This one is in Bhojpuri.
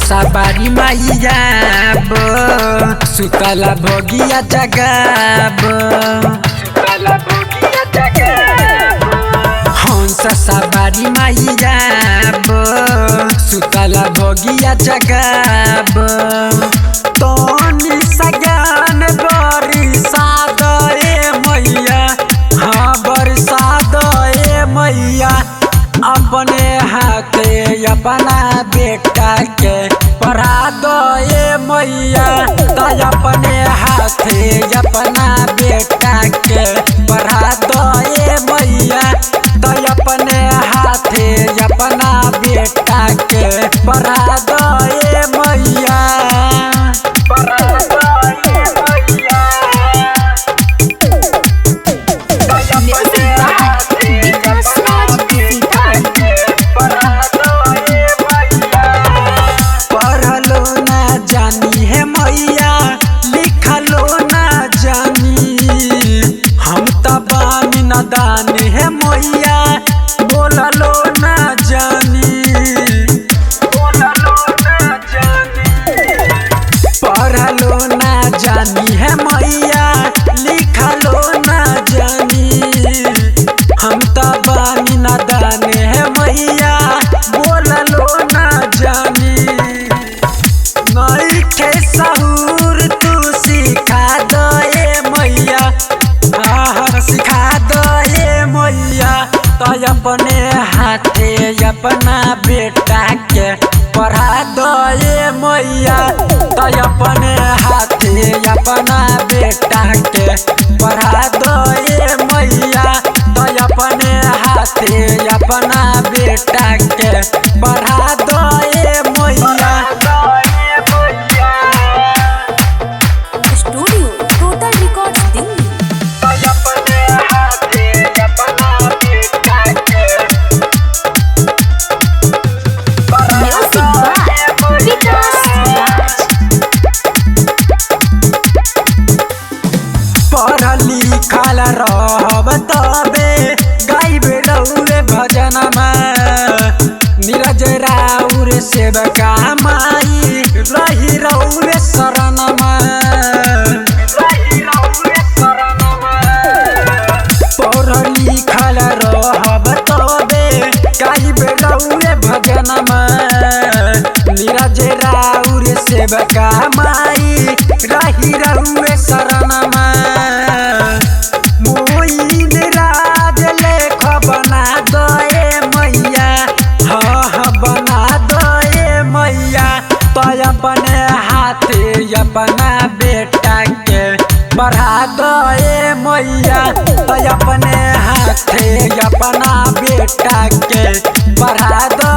सवारी मैया सुतला भोगिया जगाब हंस सवारी मैया सुतला भोगिया जगाब तोनी सगान बरसात ए मैया हाँ बरसात ए मैया अपने हाथे अपना बेटा के पढ़ा दो ए मैया तो अपने हाथे अपना बेटा के पढ़ा दो ए मैया तो अपने हाथे अपना बेटा के पढ़ा दो ए मैया दान है मैया बोललो ना जानी पढ़लो ना जानी है मैया लिखलो ना जानी हम तो बानी ना दान है मैया बोललो ना जानी नहीं के सहूर तू सिखा दो ए मैया हाँ सिखा दो ए मैया तो अपने हाथे अपना बेटा के पढ़ा दो ए मैया तो अपने हाथे अपना बेटा के पढ़ा दो ए मैया तो अपने हाथे अपना बेटा के पढ़ा दो ए मैया स्टूडियो टोटल रिकॉर्ड्स दिल्ली पढ़ल लिखल रहब तबे गाइबे रउरे भजनमा नीरज राउर सेवका माई रही रउरे शरणमा पढ़ल लिखल रहब तबे गाइबे रउरे भजनमा नीरज राउर सेवका माई रही रउरे शरणमा मोइन राज लेख बना दो ए मैया हाँ बना दो ए मैया तो अपने हाथे अपना बेटा के पढ़ा दो ए मैया तो अपने हाथे अपना बेटा के पढ़ा दो